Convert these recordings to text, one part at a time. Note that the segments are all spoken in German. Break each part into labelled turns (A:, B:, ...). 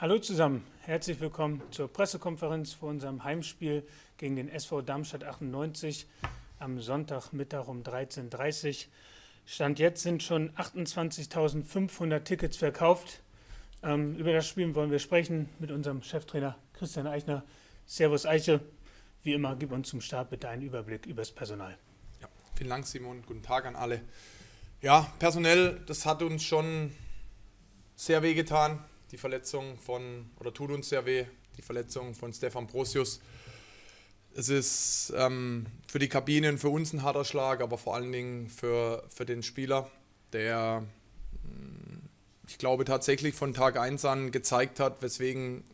A: Hallo zusammen, herzlich willkommen zur Pressekonferenz vor unserem Heimspiel gegen den SV Darmstadt 98 am Sonntagmittag um 13:30 Uhr. Stand jetzt sind schon 28.500 Tickets verkauft. Über das Spiel wollen wir sprechen mit unserem Cheftrainer Christian Eichner. Servus Eiche, wie immer, gib uns zum Start bitte einen Überblick über das Personal.
B: Ja, vielen Dank Simon, guten Tag an alle. Ja, personell, das hat uns schon sehr weh getan. Die Verletzung tut uns sehr weh, die Verletzung von Stefan Brosius. Es ist für die Kabine und für uns ein harter Schlag, aber vor allen Dingen für den Spieler, der, ich glaube, tatsächlich von Tag 1 an gezeigt hat, weswegen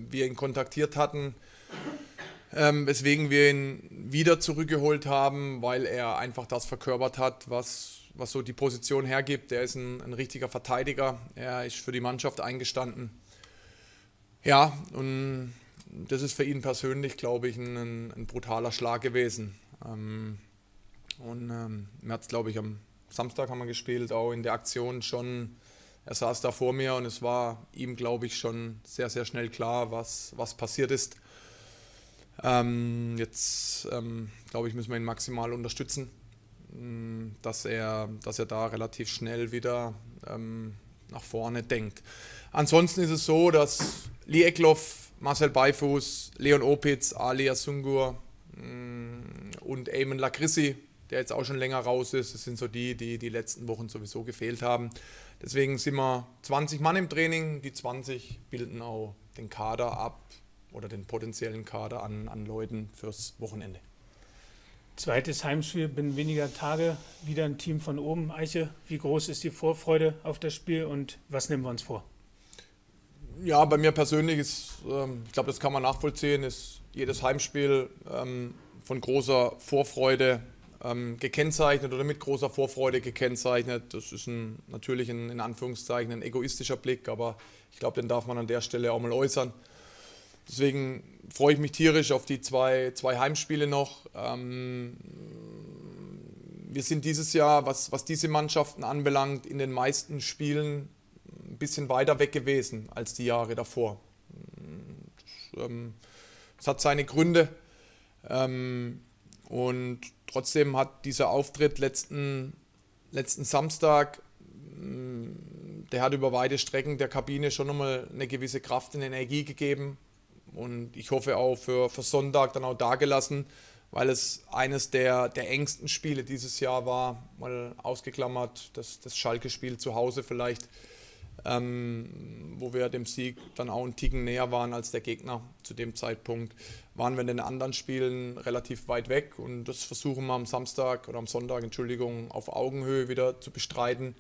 B: wir ihn kontaktiert hatten, weswegen wir ihn wieder zurückgeholt haben, weil er einfach das verkörpert hat, was so die Position hergibt. Er ist ein richtiger Verteidiger, er ist für die Mannschaft eingestanden. Ja, und das ist für ihn persönlich, glaube ich, ein brutaler Schlag gewesen. Mir hat es, glaube ich, am Samstag haben wir gespielt, auch in der Aktion schon. Er saß da vor mir und es war ihm, glaube ich, schon sehr, sehr schnell klar, was passiert ist. Jetzt, glaube ich, müssen wir ihn maximal unterstützen, dass er da relativ schnell wieder nach vorne denkt. Ansonsten ist es so, dass Lee Eckloff, Marcel Beifuß, Leon Opitz, Ali Asungur und Eamon Lakrissi, der jetzt auch schon länger raus ist, das sind so die letzten Wochen sowieso gefehlt haben. Deswegen sind wir 20 Mann im Training, die 20 bilden auch den Kader ab oder den potenziellen Kader an Leuten fürs Wochenende.
A: Zweites Heimspiel, binnen weniger Tage wieder ein Team von oben. Eiche, wie groß ist die Vorfreude auf das Spiel und was nehmen wir uns vor?
B: Ja, bei mir persönlich ist, ich glaube, das kann man nachvollziehen, ist jedes Heimspiel von großer Vorfreude gekennzeichnet oder mit großer Vorfreude gekennzeichnet. Das ist natürlich in Anführungszeichen ein egoistischer Blick, aber ich glaube, den darf man an der Stelle auch mal äußern. Deswegen freue ich mich tierisch auf die zwei Heimspiele noch. Wir sind dieses Jahr, was diese Mannschaften anbelangt, in den meisten Spielen ein bisschen weiter weg gewesen als die Jahre davor. Das hat seine Gründe. Und trotzdem hat dieser Auftritt letzten Samstag, der hat über weite Strecken der Kabine schon nochmal eine gewisse Kraft und Energie gegeben. Und ich hoffe auch für Sonntag dann auch dagelassen, weil es eines der engsten Spiele dieses Jahr war, mal ausgeklammert, das Schalke-Spiel zu Hause vielleicht, wo wir dem Sieg dann auch einen Ticken näher waren als der Gegner. Zu dem Zeitpunkt waren wir in den anderen Spielen relativ weit weg und das versuchen wir am Sonntag, auf Augenhöhe wieder zu bestreiten.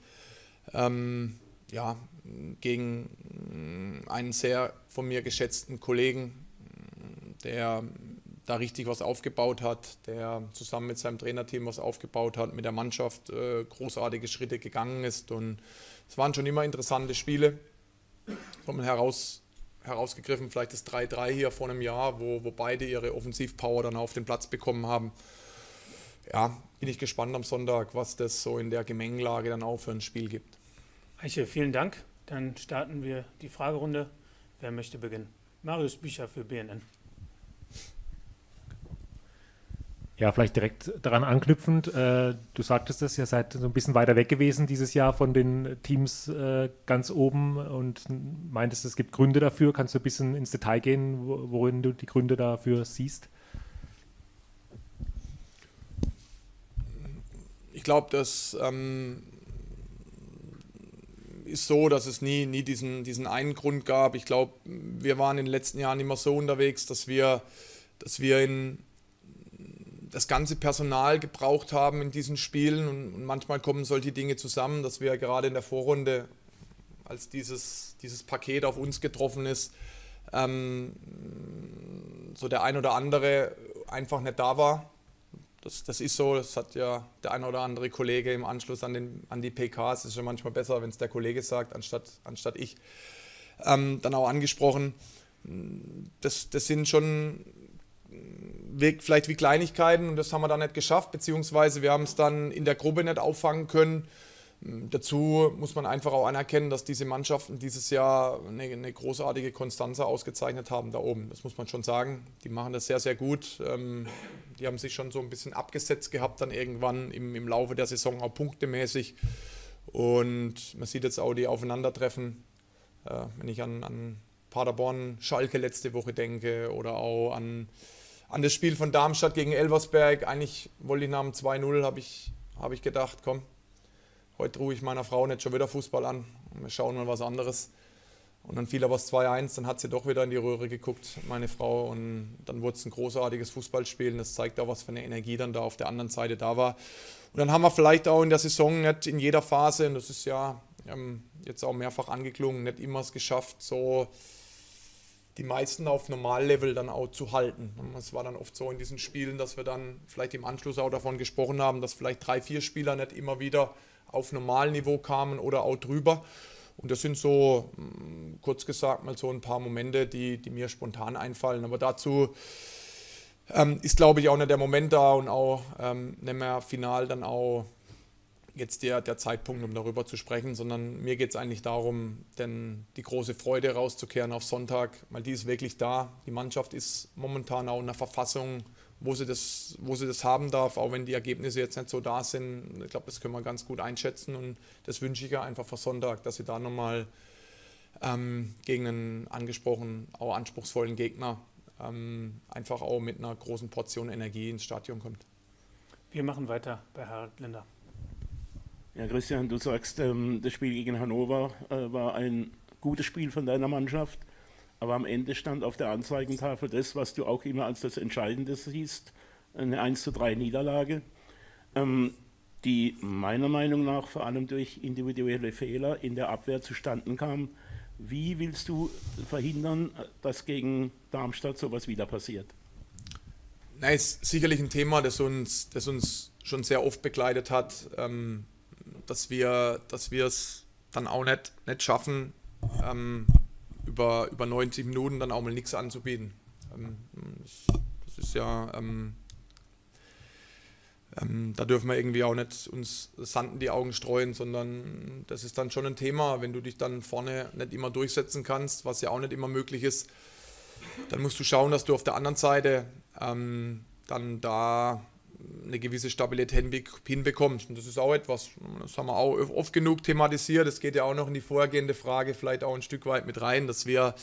B: Gegen einen sehr von mir geschätzten Kollegen, der da richtig was aufgebaut hat, der zusammen mit seinem Trainerteam was aufgebaut hat, mit der Mannschaft großartige Schritte gegangen ist. Und es waren schon immer interessante Spiele. Von herausgegriffen vielleicht das 3-3 hier vor einem Jahr, wo beide ihre Offensivpower dann auf den Platz bekommen haben. Ja, bin ich gespannt am Sonntag, was das so in der Gemengelage dann auch für ein Spiel gibt.
A: Eiche, vielen Dank. Dann starten wir die Fragerunde. Wer möchte beginnen? Marius Bücher für BNN.
C: Ja, vielleicht direkt daran anknüpfend. Du sagtest es, ihr seid so ein bisschen weiter weg gewesen dieses Jahr von den Teams ganz oben und meintest, es gibt Gründe dafür. Kannst du ein bisschen ins Detail gehen, worin du die Gründe dafür siehst?
B: Ich glaube, das ist so, dass es nie diesen einen Grund gab. Ich glaube, wir waren in den letzten Jahren immer so unterwegs, dass wir in das ganze Personal gebraucht haben in diesen Spielen und manchmal kommen solche Dinge zusammen, dass wir gerade in der Vorrunde, als dieses Paket auf uns getroffen ist, so der ein oder andere einfach nicht da war. Das ist so, das hat ja der ein oder andere Kollege im Anschluss an die PKs, es ist ja manchmal besser, wenn es der Kollege sagt, anstatt ich, dann auch angesprochen. Das sind schon vielleicht wie Kleinigkeiten und das haben wir dann nicht geschafft, beziehungsweise wir haben es dann in der Gruppe nicht auffangen können. Dazu muss man einfach auch anerkennen, dass diese Mannschaften dieses Jahr eine großartige Konstanz ausgezeichnet haben da oben. Das muss man schon sagen. Die machen das sehr, sehr gut. Die haben sich schon so ein bisschen abgesetzt gehabt dann irgendwann im Laufe der Saison, auch punktemäßig. Und man sieht jetzt auch die Aufeinandertreffen, wenn ich an Paderborn, Schalke letzte Woche denke oder auch an das Spiel von Darmstadt gegen Elversberg. Eigentlich wollte ich nach dem 2-0, habe ich gedacht, komm, heute ruhe ich meiner Frau nicht schon wieder Fußball an und wir schauen mal was anderes. Und dann fiel aber das 2-1, dann hat sie doch wieder in die Röhre geguckt, meine Frau. Und dann wurde es ein großartiges Fußballspiel. Und das zeigt auch, was für eine Energie dann da auf der anderen Seite da war. Und dann haben wir vielleicht auch in der Saison nicht in jeder Phase, und das ist ja jetzt auch mehrfach angeklungen, nicht immer es geschafft, so die meisten auf Normallevel dann auch zu halten. Es war dann oft so in diesen Spielen, dass wir dann vielleicht im Anschluss auch davon gesprochen haben, dass vielleicht 3, 4 Spieler nicht immer wieder auf Normalniveau kamen oder auch drüber. Und das sind so, kurz gesagt, mal so ein paar Momente, die mir spontan einfallen. Aber dazu ist, glaube ich, auch nicht der Moment da und auch nicht mehr final dann auch jetzt der Zeitpunkt, um darüber zu sprechen, sondern mir geht es eigentlich darum, denn die große Freude rauszukehren auf Sonntag, weil die ist wirklich da. Die Mannschaft ist momentan auch in einer Verfassung, wo sie das haben darf, auch wenn die Ergebnisse jetzt nicht so da sind. Ich glaube, das können wir ganz gut einschätzen und das wünsche ich ja einfach für Sonntag, dass sie da nochmal gegen einen angesprochen, auch anspruchsvollen Gegner einfach auch mit einer großen Portion Energie ins Stadion kommt.
A: Wir machen weiter bei Harald Linder.
D: Ja, Christian, du sagst, das Spiel gegen Hannover war ein gutes Spiel von deiner Mannschaft, aber am Ende stand auf der Anzeigentafel das, was du auch immer als das Entscheidende siehst, eine 1:3 Niederlage, die meiner Meinung nach vor allem durch individuelle Fehler in der Abwehr zustande kam. Wie willst du verhindern, dass gegen Darmstadt sowas wieder passiert?
B: Na, ist sicherlich ein Thema, das uns schon sehr oft begleitet hat, dass wir es dann auch nicht schaffen, über 90 Minuten dann auch mal nichts anzubieten. Das ist ja, da dürfen wir irgendwie auch nicht uns Sand in die Augen streuen, sondern das ist dann schon ein Thema, wenn du dich dann vorne nicht immer durchsetzen kannst, was ja auch nicht immer möglich ist, dann musst du schauen, dass du auf der anderen Seite dann da eine gewisse Stabilität hinbekommst. Und das ist auch etwas, das haben wir auch oft genug thematisiert, das geht ja auch noch in die vorhergehende Frage vielleicht auch ein Stück weit mit rein, dass wir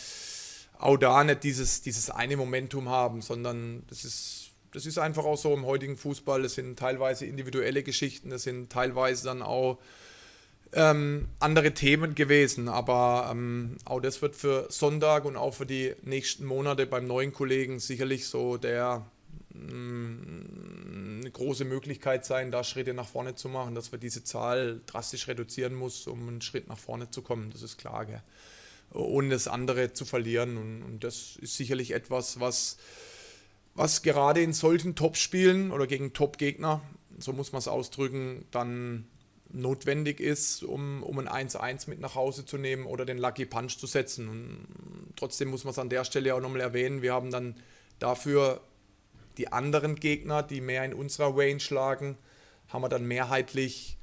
B: auch da nicht dieses eine Momentum haben, sondern das ist einfach auch so im heutigen Fußball, das sind teilweise individuelle Geschichten, das sind teilweise dann auch andere Themen gewesen, aber auch das wird für Sonntag und auch für die nächsten Monate beim neuen Kollegen sicherlich so eine große Möglichkeit sein, da Schritte nach vorne zu machen, dass wir diese Zahl drastisch reduzieren muss, um einen Schritt nach vorne zu kommen, das ist klar, gell? Ohne das andere zu verlieren und das ist sicherlich etwas, was gerade in solchen Top-Spielen oder gegen Top-Gegner, so muss man es ausdrücken, dann notwendig ist, um ein 1-1 mit nach Hause zu nehmen oder den Lucky Punch zu setzen. Und trotzdem muss man es an der Stelle auch nochmal erwähnen, wir haben dann dafür die anderen Gegner, die mehr in unserer Range lagen, haben wir dann mehrheitlich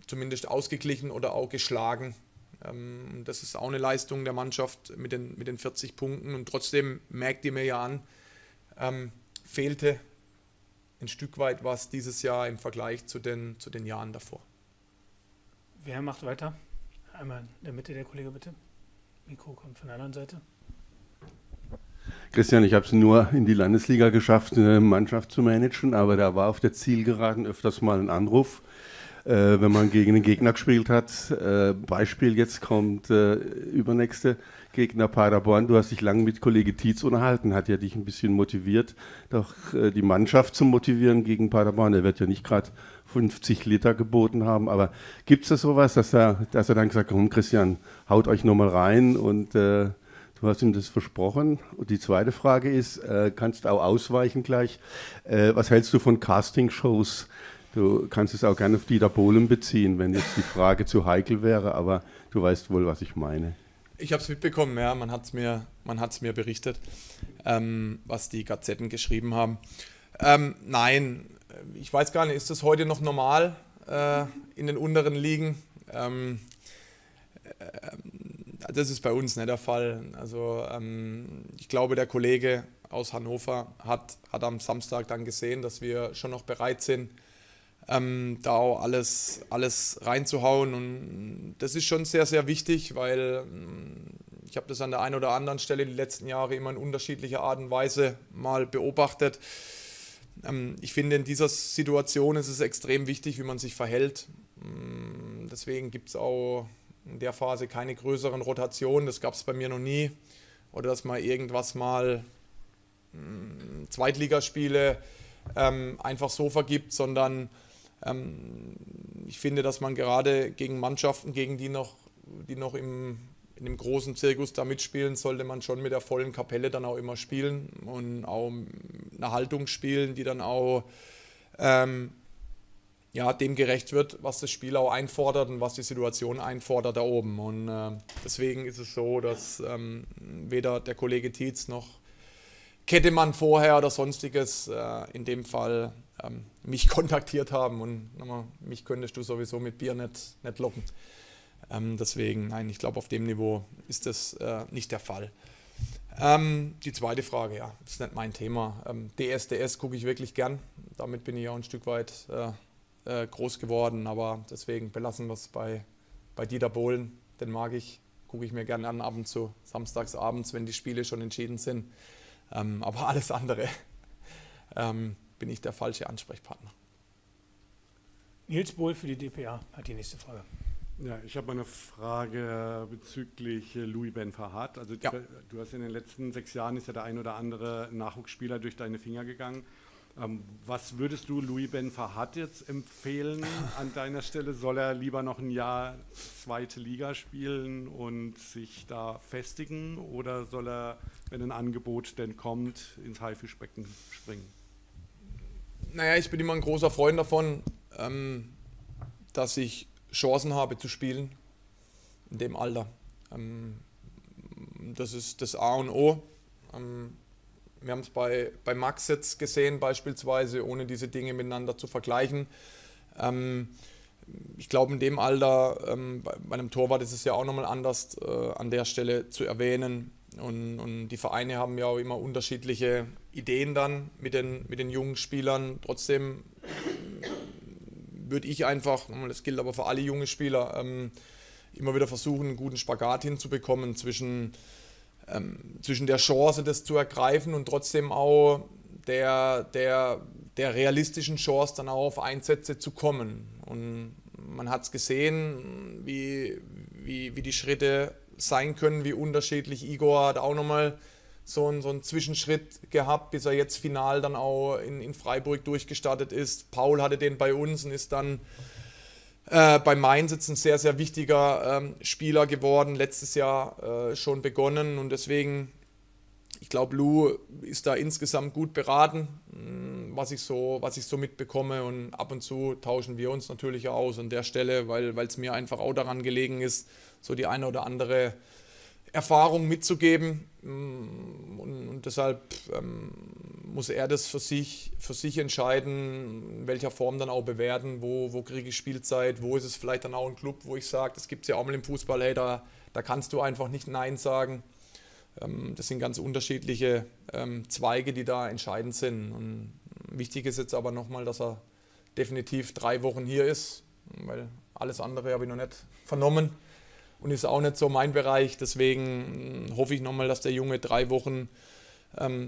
B: zumindest ausgeglichen oder auch geschlagen. Das ist auch eine Leistung der Mannschaft mit den 40 Punkten und trotzdem merkt ihr mir ja an, fehlte ein Stück weit was dieses Jahr im Vergleich zu den Jahren davor.
A: Wer macht weiter? Einmal in der Mitte, der Kollege bitte. Mikro kommt von der anderen Seite.
E: Christian, ich habe es nur in die Landesliga geschafft, eine Mannschaft zu managen, aber da war auf der Zielgeraden öfters mal ein Anruf, wenn man gegen einen Gegner gespielt hat. Beispiel, jetzt kommt übernächste Gegner Paderborn. Du hast dich lange mit Kollege Tietz unterhalten, hat ja dich ein bisschen motiviert, doch die Mannschaft zu motivieren gegen Paderborn. Der wird ja nicht gerade 50 Liter geboten haben, aber gibt es da sowas, dass er dann gesagt hat, komm Christian, haut euch nochmal rein und du hast ihm das versprochen. Und die zweite Frage ist, kannst auch ausweichen gleich, was hältst du von Castingshows? Du kannst es auch gerne auf Dieter Bohlen beziehen, wenn jetzt die Frage zu heikel wäre, aber du weißt wohl, was ich meine.
B: Ich habe es mitbekommen, ja, man hat es mir berichtet, was die Gazetten geschrieben haben. Nein, ich weiß gar nicht, ist das heute noch normal, in den unteren Ligen. Das ist bei uns nicht der Fall. Also ich glaube, der Kollege aus Hannover hat am Samstag dann gesehen, dass wir schon noch bereit sind, da auch alles reinzuhauen. Und das ist schon sehr, sehr wichtig, weil ich habe das an der einen oder anderen Stelle die letzten Jahre immer in unterschiedlicher Art und Weise mal beobachtet. Ich finde, in dieser Situation ist es extrem wichtig, wie man sich verhält. Deswegen gibt es auch in der Phase keine größeren Rotationen. Das gab es bei mir noch nie. Oder dass man irgendwas mal Zweitligaspiele einfach so vergibt, sondern ich finde, dass man gerade gegen Mannschaften, gegen die noch in dem großen Zirkus da mitspielen, sollte man schon mit der vollen Kapelle dann auch immer spielen und auch eine Haltung spielen, die dann auch dem gerecht wird, was das Spiel auch einfordert und was die Situation einfordert da oben. Und deswegen ist es so, dass weder der Kollege Tietz noch Kettemann vorher oder sonstiges in dem Fall mich kontaktiert haben. Und mich könntest du sowieso mit Bier nicht locken. Deswegen, nein, ich glaube, auf dem Niveau ist das nicht der Fall. Die zweite Frage, ja, ist nicht mein Thema. DSDS gucke ich wirklich gern. Damit bin ich auch ein Stück weit groß geworden, aber deswegen belassen wir es bei Dieter Bohlen. Den mag ich, gucke ich mir gerne an, ab und zu, samstags abends, wenn die Spiele schon entschieden sind. Aber alles andere bin ich der falsche Ansprechpartner.
A: Nils Bohl für die dpa hat die nächste Frage.
F: Ja, ich habe eine Frage bezüglich Louis Ben Farhat. Also
B: Ja.
F: du hast in den letzten 6 Jahren, ist ja der ein oder andere Nachwuchsspieler durch deine Finger gegangen. Was würdest du Louis Ben Farhat jetzt empfehlen an deiner Stelle? Soll er lieber noch ein Jahr zweite Liga spielen und sich da festigen oder soll er, wenn ein Angebot denn kommt, ins Haifischbecken springen?
B: Naja, ich bin immer ein großer Freund davon, dass ich Chancen habe zu spielen in dem Alter. Das ist das A und O. Wir haben es bei Max jetzt gesehen, beispielsweise, ohne diese Dinge miteinander zu vergleichen. Ich glaube, in dem Alter, bei einem Torwart ist es ja auch nochmal anders an der Stelle zu erwähnen. Und die Vereine haben ja auch immer unterschiedliche Ideen dann mit den jungen Spielern. Trotzdem würde ich einfach, das gilt aber für alle junge Spieler, immer wieder versuchen, einen guten Spagat hinzubekommen zwischen der Chance, das zu ergreifen und trotzdem auch der realistischen Chance, dann auch auf Einsätze zu kommen. Und man hat es gesehen, wie die Schritte sein können, wie unterschiedlich. Igor hat auch nochmal so einen Zwischenschritt gehabt, bis er jetzt final dann auch in Freiburg durchgestartet ist. Paul hatte den bei uns und ist dann bei Mainz jetzt ein sehr, sehr wichtiger Spieler geworden, letztes Jahr schon begonnen und deswegen, ich glaube, Lou ist da insgesamt gut beraten, was ich so mitbekomme und ab und zu tauschen wir uns natürlich auch aus an der Stelle, weil es mir einfach auch daran gelegen ist, so die eine oder andere Erfahrung mitzugeben und deshalb muss er das für sich entscheiden, in welcher Form dann auch bewerten, wo kriege ich Spielzeit, wo ist es vielleicht dann auch ein Club, wo ich sage, das gibt es ja auch mal im Fußball, hey, da kannst du einfach nicht Nein sagen. Das sind ganz unterschiedliche Zweige, die da entscheidend sind und wichtig ist jetzt aber nochmal, dass er definitiv 3 Wochen hier ist, weil alles andere habe ich noch nicht vernommen. Und ist auch nicht so mein Bereich, deswegen hoffe ich nochmal, dass der Junge 3 Wochen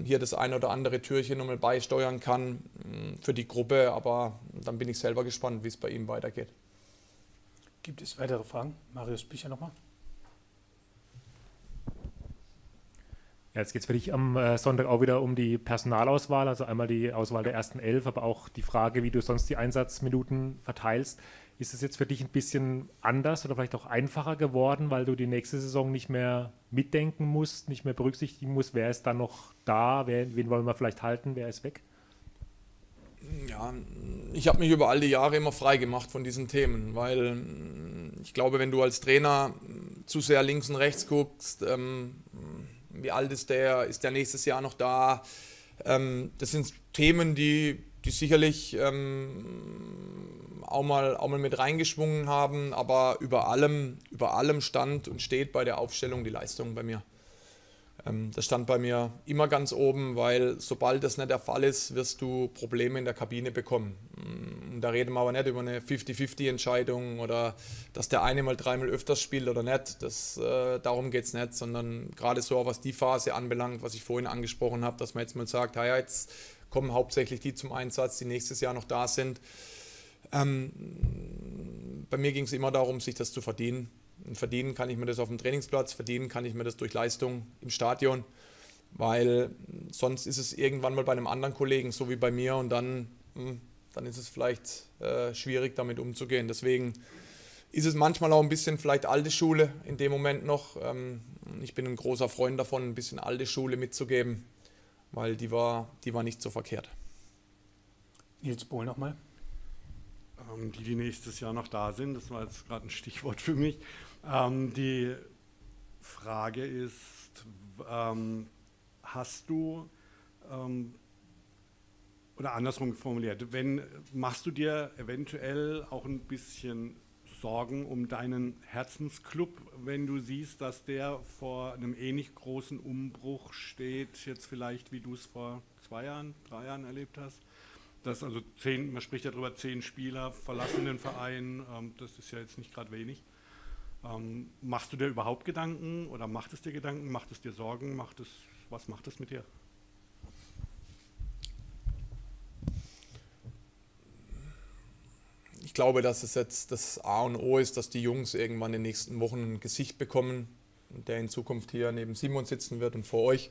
B: hier das ein oder andere Türchen nochmal beisteuern kann für die Gruppe, aber dann bin ich selber gespannt, wie es bei ihm weitergeht.
A: Gibt es weitere Fragen? Marius Bücher nochmal.
C: Ja, jetzt geht es für dich am Sonntag auch wieder um die Personalauswahl, also einmal die Auswahl der ersten 11, aber auch die Frage, wie du sonst die Einsatzminuten verteilst. Ist es jetzt für dich ein bisschen anders oder vielleicht auch einfacher geworden, weil du die nächste Saison nicht mehr mitdenken musst, nicht mehr berücksichtigen musst, wer ist dann noch da, wen wollen wir vielleicht halten, wer ist weg?
B: Ja, ich habe mich über all die Jahre immer frei gemacht von diesen Themen, weil ich glaube, wenn du als Trainer zu sehr links und rechts guckst, wie alt ist der nächstes Jahr noch da, das sind Themen, die die sicherlich auch mal mit reingeschwungen haben, aber über allem stand und steht bei der Aufstellung die Leistung bei mir. Das stand bei mir immer ganz oben, weil sobald das nicht der Fall ist, wirst du Probleme in der Kabine bekommen. Und da reden wir aber nicht über eine 50-50-Entscheidung oder dass der eine mal 3-mal öfters spielt oder nicht. Darum geht es nicht, sondern gerade so, was die Phase anbelangt, was ich vorhin angesprochen habe, dass man jetzt mal sagt, ja, jetzt kommen hauptsächlich die zum Einsatz, die nächstes Jahr noch da sind. Bei mir ging es immer darum, sich das zu verdienen. Und verdienen kann ich mir das auf dem Trainingsplatz, verdienen kann ich mir das durch Leistung im Stadion, weil sonst ist es irgendwann mal bei einem anderen Kollegen, so wie bei mir, und dann ist es vielleicht schwierig, damit umzugehen. Deswegen ist es manchmal auch ein bisschen vielleicht alte Schule in dem Moment noch. Ich bin ein großer Freund davon, ein bisschen alte Schule mitzugeben, weil die war nicht so verkehrt.
A: Nils Bohl nochmal.
F: Die nächstes Jahr noch da sind, das war jetzt gerade ein Stichwort für mich. Die Frage ist, hast du, oder andersrum formuliert, machst du dir eventuell auch ein bisschen Sorgen um deinen Herzensclub, wenn du siehst, dass der vor einem ähnlich großen Umbruch steht, jetzt vielleicht wie du es vor 2 Jahren, 3 Jahren erlebt hast? Dass also man spricht ja darüber, 10 Spieler verlassen den Verein, das ist ja jetzt nicht gerade wenig. Machst du dir überhaupt Gedanken oder macht es dir Gedanken, macht es dir Sorgen, was macht es mit dir?
B: Ich glaube, dass es jetzt das A und O ist, dass die Jungs irgendwann in den nächsten Wochen ein Gesicht bekommen, der in Zukunft hier neben Simon sitzen wird und vor euch.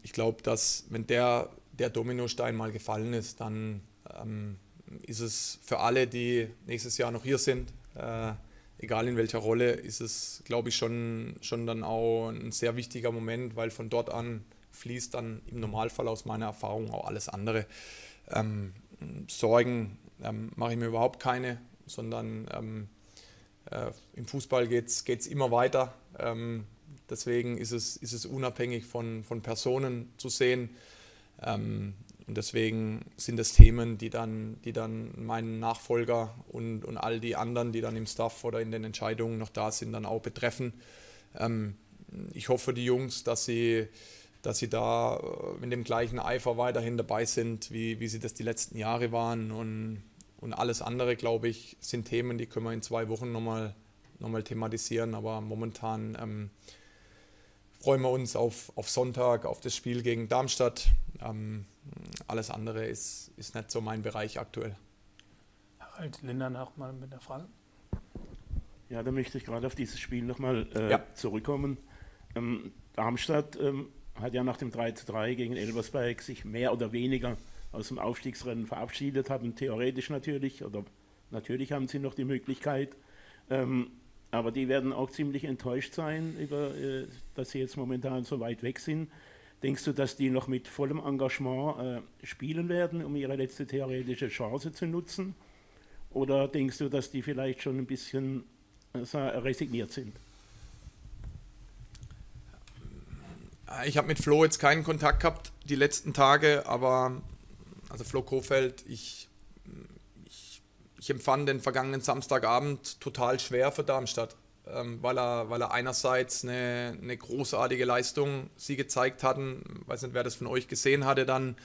B: Ich glaube, dass wenn der Dominostein mal gefallen ist, dann ist es für alle, die nächstes Jahr noch hier sind, egal in welcher Rolle, ist es, glaube ich, schon dann auch ein sehr wichtiger Moment, weil von dort an fließt dann im Normalfall aus meiner Erfahrung auch alles andere. Sorgen mache ich mir überhaupt keine, sondern im Fußball geht's immer weiter. Deswegen ist es unabhängig von Personen zu sehen. Und deswegen sind es Themen, die dann meinen Nachfolger und all die anderen, die dann im Staff oder in den Entscheidungen noch da sind, dann auch betreffen. Ich hoffe, die Jungs, dass sie da mit dem gleichen Eifer weiterhin dabei sind, wie sie das die letzten Jahre waren. Und alles andere, glaube ich, sind Themen, die können wir in 2 Wochen nochmal thematisieren. Aber momentan freuen wir uns auf Sonntag, auf das Spiel gegen Darmstadt. Alles andere ist nicht so mein Bereich aktuell.
A: Harald Linder noch mal mit der Frage.
D: Ja, da möchte ich gerade auf dieses Spiel nochmal zurückkommen. Darmstadt hat ja nach dem 3:3 gegen Elversberg sich mehr oder weniger aus dem Aufstiegsrennen verabschiedet, haben theoretisch natürlich haben sie noch die Möglichkeit, aber die werden auch ziemlich enttäuscht sein, dass sie jetzt momentan so weit weg sind. Denkst du, dass die noch mit vollem Engagement spielen werden, um ihre letzte theoretische Chance zu nutzen? Oder denkst du, dass die vielleicht schon ein bisschen resigniert sind?
B: Ich habe mit Flo jetzt keinen Kontakt gehabt die letzten Tage, aber also Flo Kofeld, ich empfand den vergangenen Samstagabend total schwer für Darmstadt, weil er einerseits eine großartige Leistung sie gezeigt hatten, ich weiß nicht, wer das von euch gesehen hatte, dann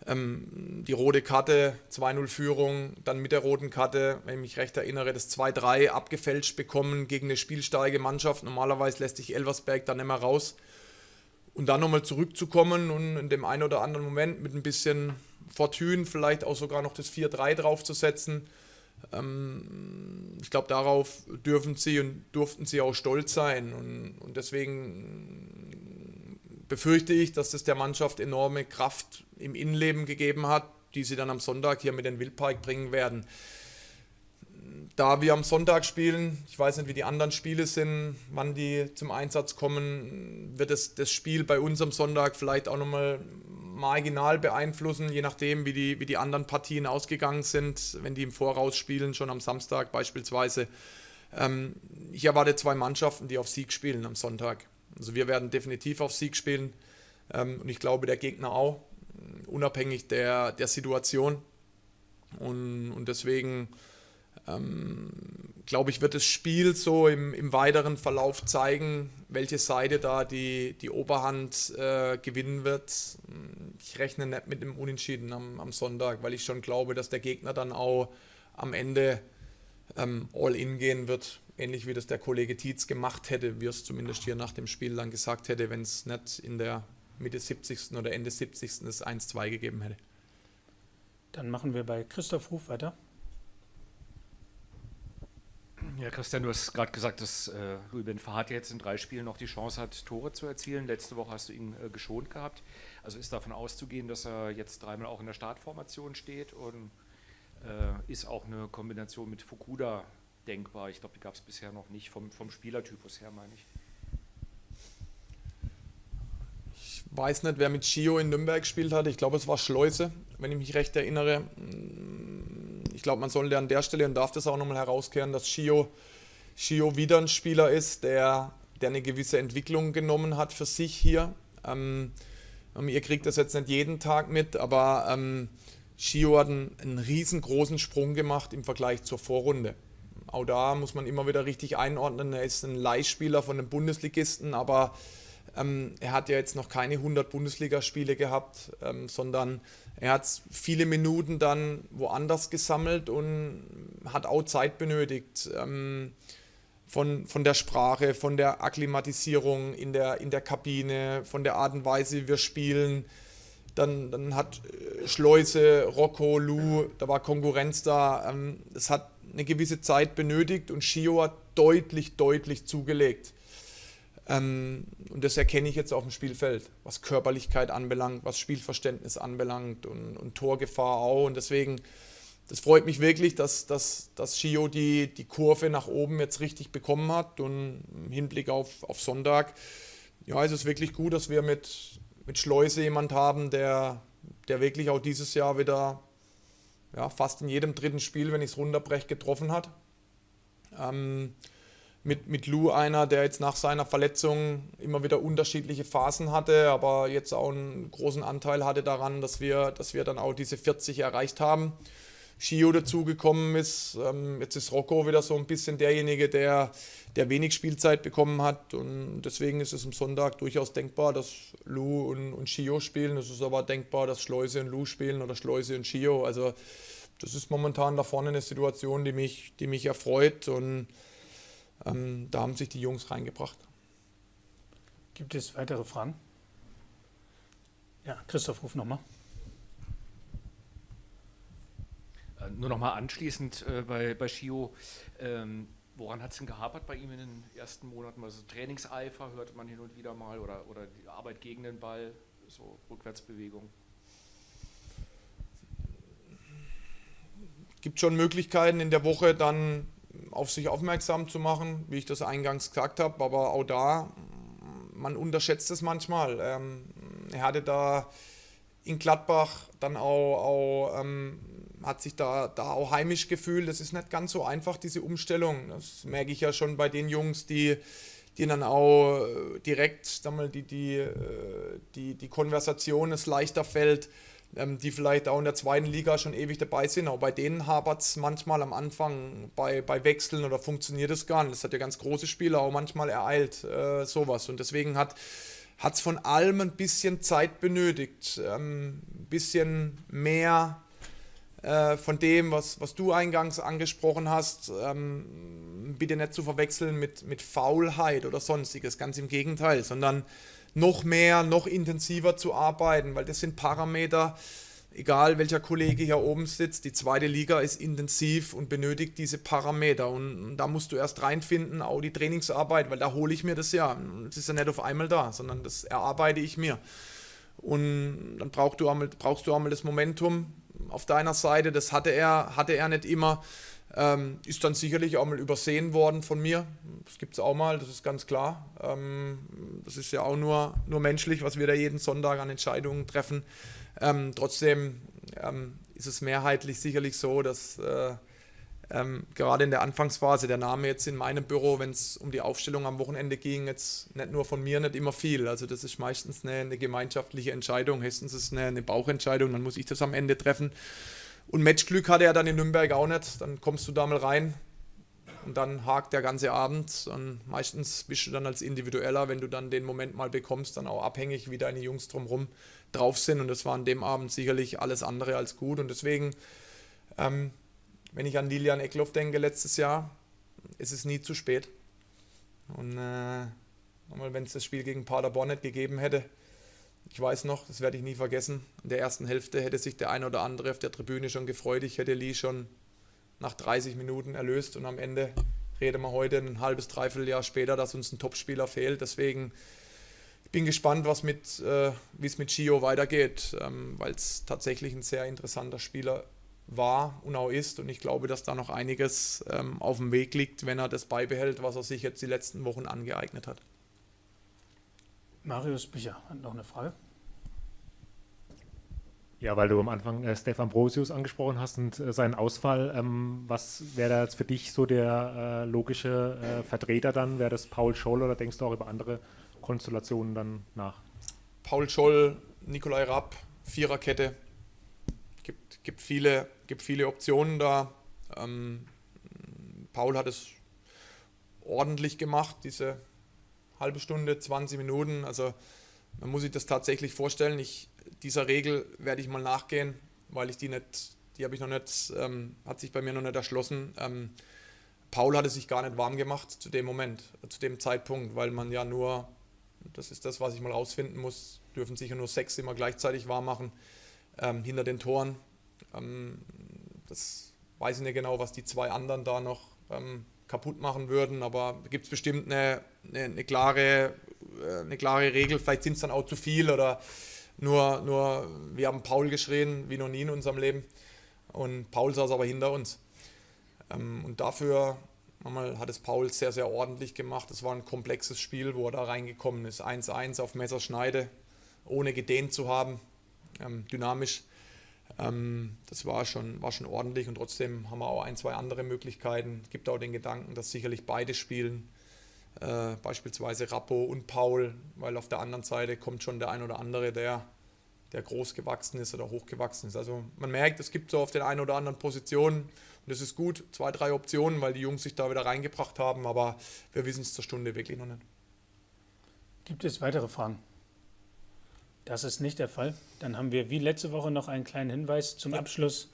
B: die rote Karte, 2:0 Führung, dann mit der roten Karte, wenn ich mich recht erinnere, das 2:3 abgefälscht bekommen gegen eine spielstarke Mannschaft. Normalerweise lässt sich Elversberg dann nicht mehr raus. Und dann nochmal zurückzukommen und in dem einen oder anderen Moment mit ein bisschen Fortune vielleicht auch sogar noch das 4:3 draufzusetzen. Ich glaube, darauf durften sie auch stolz sein. Und deswegen befürchte ich, dass das der Mannschaft enorme Kraft im Innenleben gegeben hat, die sie dann am Sonntag hier mit den Wildpark bringen werden. Da wir am Sonntag spielen, ich weiß nicht, wie die anderen Spiele sind, wann die zum Einsatz kommen, wird das Spiel bei uns am Sonntag vielleicht auch nochmal marginal beeinflussen, je nachdem, wie die anderen Partien ausgegangen sind, wenn die im Voraus spielen, schon am Samstag beispielsweise. Ich erwarte 2 Mannschaften, die auf Sieg spielen am Sonntag. Also wir werden definitiv auf Sieg spielen und ich glaube, der Gegner auch. unabhängig der Situation. Und deswegen glaube ich, wird das Spiel so im weiteren Verlauf zeigen, welche Seite da die Oberhand gewinnen wird. Ich rechne nicht mit dem Unentschieden am Sonntag, weil ich schon glaube, dass der Gegner dann auch am Ende all in gehen wird. Ähnlich wie das der Kollege Tietz gemacht hätte, wie es zumindest hier nach dem Spiel dann gesagt hätte, wenn es nicht in der Mitte 70. oder Ende 70. das 1-2 gegeben hätte.
A: Dann machen wir bei Christoph Ruf weiter.
G: Ja, Christian, du hast gerade gesagt, dass Louis Ben Farhat jetzt in 3 Spielen noch die Chance hat, Tore zu erzielen. Letzte Woche hast du ihn geschont gehabt. Also ist davon auszugehen, dass er jetzt 3-mal auch in der Startformation steht, und ist auch eine Kombination mit Fukuda denkbar? Ich glaube, die gab es bisher noch nicht, vom Spielertypus her, meine ich.
B: Ich weiß nicht, wer mit Schio in Nürnberg gespielt hat. Ich glaube, es war Schleuse, wenn ich mich recht erinnere. Ich glaube, man sollte an der Stelle und darf das auch nochmal herauskehren, dass Schio wieder ein Spieler ist, der eine gewisse Entwicklung genommen hat für sich hier. Ihr kriegt das jetzt nicht jeden Tag mit, aber Schio hat einen riesengroßen Sprung gemacht im Vergleich zur Vorrunde. Auch da muss man immer wieder richtig einordnen. Er ist ein Leihspieler von einem Bundesligisten, aber er hat ja jetzt noch keine 100 Bundesligaspiele gehabt, sondern er hat viele Minuten dann woanders gesammelt und hat auch Zeit benötigt. Von der Sprache, von der Akklimatisierung in der Kabine, von der Art und Weise, wie wir spielen. Dann hat Schleuse, Rocco, Lou, da war Konkurrenz da. Es hat eine gewisse Zeit benötigt und Schio hat deutlich zugelegt. Und das erkenne ich jetzt auf dem Spielfeld, was Körperlichkeit anbelangt, was Spielverständnis anbelangt und Torgefahr auch. Und deswegen, das freut mich wirklich, dass Schio die Kurve nach oben jetzt richtig bekommen hat. Und im Hinblick auf Sonntag, ja, es ist wirklich gut, dass wir mit Schleuse jemand haben, der wirklich auch dieses Jahr wieder fast in jedem dritten Spiel, wenn ich es runterbreche, getroffen hat. Mit Lou einer, der jetzt nach seiner Verletzung immer wieder unterschiedliche Phasen hatte, aber jetzt auch einen großen Anteil hatte daran, dass wir dann auch diese 40 erreicht haben. Schio dazugekommen ist, jetzt ist Rocco wieder so ein bisschen derjenige, der wenig Spielzeit bekommen hat, und deswegen ist es am Sonntag durchaus denkbar, dass Lou und Schio spielen. Es ist aber denkbar, dass Schleuse und Lou spielen oder Schleuse und Schio. Also das ist momentan da vorne eine Situation, die mich erfreut, und da haben sich die Jungs reingebracht.
A: Gibt es weitere Fragen? Ja, Christoph, ruf nochmal.
G: Nur nochmal anschließend bei Schio, woran hat es denn gehapert bei ihm in den ersten Monaten? Also Trainingseifer hörte man hin und wieder mal, oder die Arbeit gegen den Ball, so Rückwärtsbewegung?
B: Es gibt schon Möglichkeiten in der Woche dann auf sich aufmerksam zu machen, wie ich das eingangs gesagt habe, aber auch da, man unterschätzt es manchmal. Er hatte da in Gladbach dann hat sich da auch heimisch gefühlt. Das ist nicht ganz so einfach, diese Umstellung. Das merke ich ja schon bei den Jungs, die dann auch direkt die Konversation es leichter fällt, die vielleicht auch in der zweiten Liga schon ewig dabei sind. Auch bei denen hapert es manchmal am Anfang bei Wechseln oder funktioniert es gar nicht. Das hat ja ganz große Spieler auch manchmal ereilt, sowas. Und deswegen hat es von allem ein bisschen Zeit benötigt. Ein bisschen mehr von dem, was du eingangs angesprochen hast, bitte nicht zu verwechseln mit Faulheit oder sonstiges, ganz im Gegenteil, sondern noch mehr, noch intensiver zu arbeiten, weil das sind Parameter, egal welcher Kollege hier oben sitzt, die zweite Liga ist intensiv und benötigt diese Parameter, und da musst du erst reinfinden, auch die Trainingsarbeit, weil da hole ich mir das ja. Es ist ja nicht auf einmal da, sondern das erarbeite ich mir. Und dann brauchst du einmal das Momentum auf deiner Seite, das hatte er nicht immer. Ist dann sicherlich auch mal übersehen worden von mir. Das gibt es auch mal, das ist ganz klar. Das ist ja auch nur menschlich, was wir da jeden Sonntag an Entscheidungen treffen. Trotzdem ist es mehrheitlich sicherlich so, dass gerade in der Anfangsphase, der Name jetzt in meinem Büro, wenn es um die Aufstellung am Wochenende ging, jetzt nicht nur von mir, nicht immer viel. Also das ist meistens eine gemeinschaftliche Entscheidung, höchstens ist es eine Bauchentscheidung, dann muss ich das am Ende treffen. Und Matchglück hatte er dann in Nürnberg auch nicht, dann kommst du da mal rein und dann hakt der ganze Abend und meistens bist du dann als Individueller, wenn du dann den Moment mal bekommst, dann auch abhängig, wie deine Jungs drumherum drauf sind und das war an dem Abend sicherlich alles andere als gut und deswegen, wenn ich an Lilian Eckloff denke letztes Jahr, ist es nie zu spät und wenn es das Spiel gegen Paderborn nicht gegeben hätte, ich weiß noch, das werde ich nie vergessen, in der ersten Hälfte hätte sich der ein oder andere auf der Tribüne schon gefreut, ich hätte Lee schon nach 30 Minuten erlöst und am Ende reden wir heute ein halbes, dreiviertel Jahr später, dass uns ein Topspieler fehlt. Deswegen ich bin gespannt, wie es mit Gio weitergeht, weil es tatsächlich ein sehr interessanter Spieler war und auch ist und ich glaube, dass da noch einiges auf dem Weg liegt, wenn er das beibehält, was er sich jetzt die letzten Wochen angeeignet hat.
A: Marius Bücher hat noch eine Frage.
C: Ja, weil du am Anfang Stefan Brosius angesprochen hast und seinen Ausfall. Was wäre da jetzt für dich so der logische Vertreter dann? Wäre das Paul Scholl oder denkst du auch über andere Konstellationen dann nach?
B: Paul Scholl, Nikolai Rapp, Viererkette. Gibt viele Optionen da. Paul hat es ordentlich gemacht, diese halbe Stunde, 20 Minuten. Also man muss sich das tatsächlich vorstellen. Dieser Regel werde ich mal nachgehen, weil ich die habe ich noch nicht, hat sich bei mir noch nicht erschlossen. Paul hatte sich gar nicht warm gemacht zu dem Moment, zu dem Zeitpunkt, weil man ja nur, das ist das, was ich mal rausfinden muss, dürfen sicher nur 6 immer gleichzeitig warm machen, hinter den Toren. Das weiß ich nicht genau, was die 2 anderen da noch kaputt machen würden, aber da gibt es bestimmt eine klare Regel, vielleicht sind es dann auch zu viel oder nur wir haben Paul geschrien, wie noch nie in unserem Leben und Paul saß aber hinter uns und dafür hat es Paul sehr, sehr ordentlich gemacht. Es war ein komplexes Spiel, wo er da reingekommen ist, 1-1 auf Messerschneide, ohne gedehnt zu haben, dynamisch. Das war schon ordentlich und trotzdem haben wir auch 1, 2 andere Möglichkeiten. Es gibt auch den Gedanken, dass sicherlich beide spielen, beispielsweise Rappo und Paul, weil auf der anderen Seite kommt schon der ein oder andere, der groß gewachsen ist oder hochgewachsen ist. Also man merkt, es gibt so auf den einen oder anderen Positionen und das ist gut, 2, 3 Optionen, weil die Jungs sich da wieder reingebracht haben, aber wir wissen es zur Stunde wirklich noch nicht.
A: Gibt es weitere Fragen? Das ist nicht der Fall. Dann haben wir wie letzte Woche noch einen kleinen Hinweis zum Abschluss.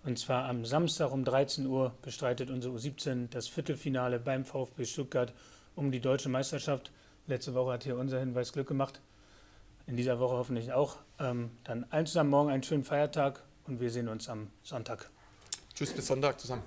A: Und zwar am Samstag um 13 Uhr bestreitet unsere U17 das Viertelfinale beim VfB Stuttgart um die deutsche Meisterschaft. Letzte Woche hat hier unser Hinweis Glück gemacht. In dieser Woche hoffentlich auch. Dann allen zusammen morgen einen schönen Feiertag und wir sehen uns am Sonntag.
B: Tschüss, bis Sonntag zusammen.